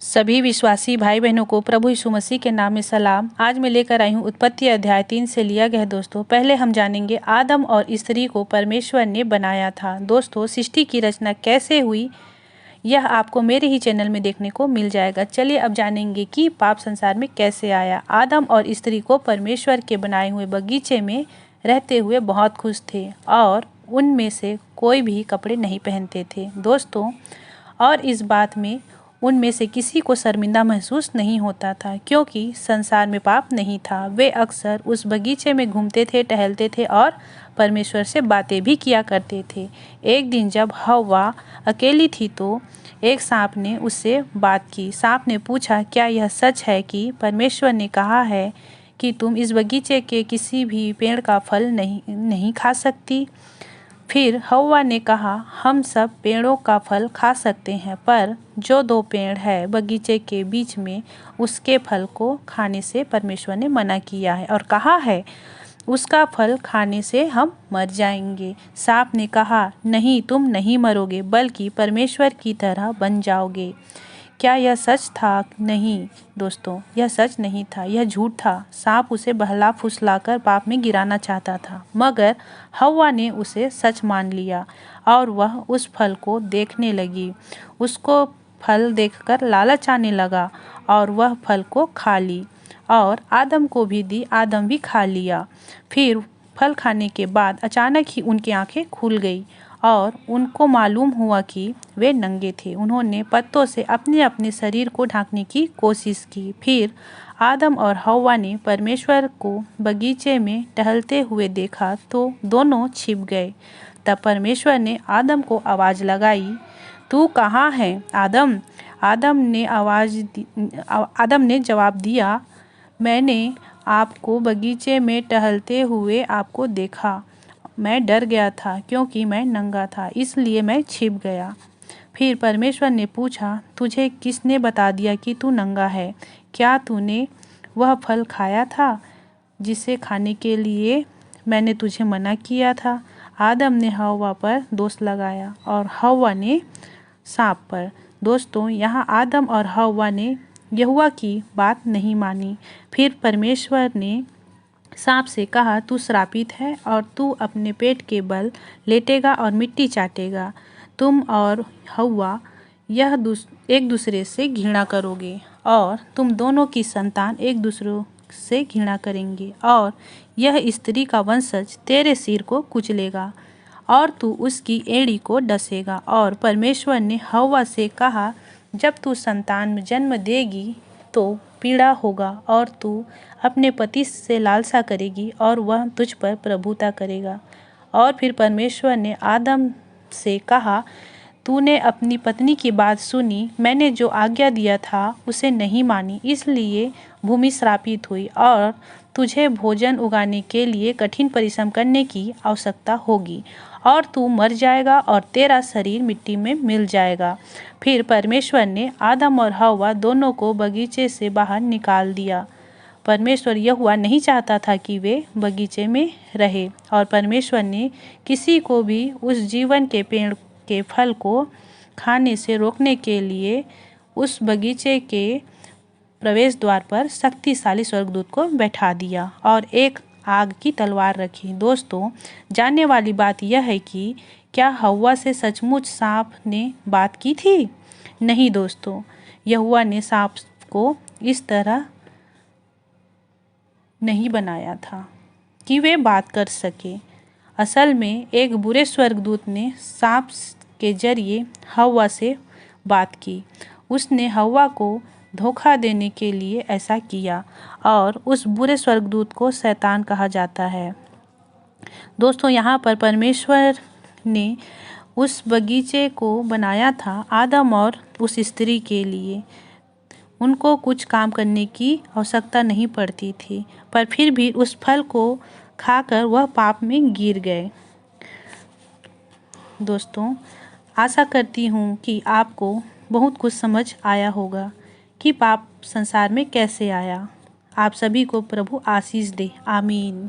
सभी विश्वासी भाई बहनों को प्रभु यीशु मसीह के नाम में सलाम। आज मैं लेकर आई हूँ उत्पत्ति अध्याय 3 से लिया गया। दोस्तों, पहले हम जानेंगे आदम और स्त्री को परमेश्वर ने बनाया था। दोस्तों, सृष्टि की रचना कैसे हुई यह आपको मेरे ही चैनल में देखने को मिल जाएगा। चलिए अब जानेंगे कि पाप संसार में कैसे आया। आदम और स्त्री को परमेश्वर के बनाए हुए बगीचे में रहते हुए बहुत खुश थे और उनमें से कोई भी कपड़े नहीं पहनते थे। दोस्तों, और इस बात में उनमें से किसी को शर्मिंदा महसूस नहीं होता था, क्योंकि संसार में पाप नहीं था। वे अक्सर उस बगीचे में घूमते थे, टहलते थे और परमेश्वर से बातें भी किया करते थे। एक दिन जब हव्वा अकेली थी तो एक सांप ने उससे बात की। सांप ने पूछा, क्या यह सच है कि परमेश्वर ने कहा है कि तुम इस बगीचे के किसी भी पेड़ का फल नहीं खा सकती? फिर हव्वा ने कहा, हम सब पेड़ों का फल खा सकते हैं, पर जो 2 पेड़ है बगीचे के बीच में, उसके फल को खाने से परमेश्वर ने मना किया है और कहा है उसका फल खाने से हम मर जाएंगे। सांप ने कहा, नहीं, तुम नहीं मरोगे, बल्कि परमेश्वर की तरह बन जाओगे। क्या यह सच था? नहीं दोस्तों, यह सच नहीं था, यह झूठ था। सांप उसे बहला फुसलाकर पाप में गिराना चाहता था, मगर हव्वा ने उसे सच मान लिया और वह उस फल को देखने लगी। उसको फल देखकर लालच आने लगा और वह फल को खा ली और आदम को भी दी। आदम भी खा लिया। फिर फल खाने के बाद अचानक ही उनकी आंखें खुल गई और उनको मालूम हुआ कि वे नंगे थे। उन्होंने पत्तों से अपने अपने शरीर को ढकने की कोशिश की। फिर आदम और हव्वा ने परमेश्वर को बगीचे में टहलते हुए देखा तो दोनों छिप गए। तब परमेश्वर ने आदम को आवाज़ लगाई, तू कहाँ है आदम? आदम ने जवाब दिया, मैंने आपको बगीचे में टहलते हुए आपको देखा। मैं डर गया था क्योंकि मैं नंगा था, इसलिए मैं छिप गया। फिर परमेश्वर ने पूछा, तुझे किसने बता दिया कि तू नंगा है? क्या तूने वह फल खाया था जिसे खाने के लिए मैंने तुझे मना किया था? आदम ने हव्वा पर दोष लगाया और हव्वा ने सांप पर। दोस्तों, यहाँ आदम और हव्वा ने यहोवा की बात नहीं मानी। फिर परमेश्वर ने सांप से कहा, तू श्रापित है और तू अपने पेट के बल लेटेगा और मिट्टी चाटेगा। तुम और हव्वा एक दूसरे से घृणा करोगे और तुम दोनों की संतान एक दूसरे से घृणा करेंगे और यह स्त्री का वंशज तेरे सिर को कुचलेगा और तू उसकी एड़ी को डसेगा। और परमेश्वर ने हव्वा से कहा, जब तू संतान में जन्म देगी तो पीड़ा होगा और तू अपने पति से लालसा करेगी और वह तुझ पर प्रभुता करेगा। और फिर परमेश्वर ने आदम से कहा, तूने अपनी पत्नी की बात सुनी, मैंने जो आज्ञा दिया था उसे नहीं मानी, इसलिए भूमि श्रापित हुई और तुझे भोजन उगाने के लिए कठिन परिश्रम करने की आवश्यकता होगी और तू मर जाएगा और तेरा शरीर मिट्टी में मिल जाएगा। फिर परमेश्वर ने आदम और हव्वा दोनों को बगीचे से बाहर निकाल दिया। परमेश्वर यहोवा नहीं चाहता था कि वे बगीचे में रहे और परमेश्वर ने किसी को भी उस जीवन के पेड़ के फल को खाने से रोकने के लिए उस बगीचे के प्रवेश द्वार पर शक्तिशाली स्वर्गदूत को बैठा दिया और एक आग की तलवार रखी। दोस्तों, जानने वाली बात यह है कि क्या हव्वा से सचमुच सांप ने बात की थी? नहीं दोस्तों, यहोवा ने सांप को इस तरह नहीं बनाया था कि वे बात कर सके। असल में एक बुरे स्वर्गदूत ने सांप के जरिए हव्वा से बात की। उसने हव्वा को धोखा देने के लिए ऐसा किया और उस बुरे स्वर्गदूत को शैतान कहा जाता है। दोस्तों, यहाँ पर परमेश्वर ने उस बगीचे को बनाया था आदम और उस स्त्री के लिए। उनको कुछ काम करने की आवश्यकता नहीं पड़ती थी, पर फिर भी उस फल को खाकर वह पाप में गिर गए। दोस्तों, आशा करती हूँ कि आपको बहुत कुछ समझ आया होगा कि पाप संसार में कैसे आया। आप सभी को प्रभु आशीष दे। आमीन।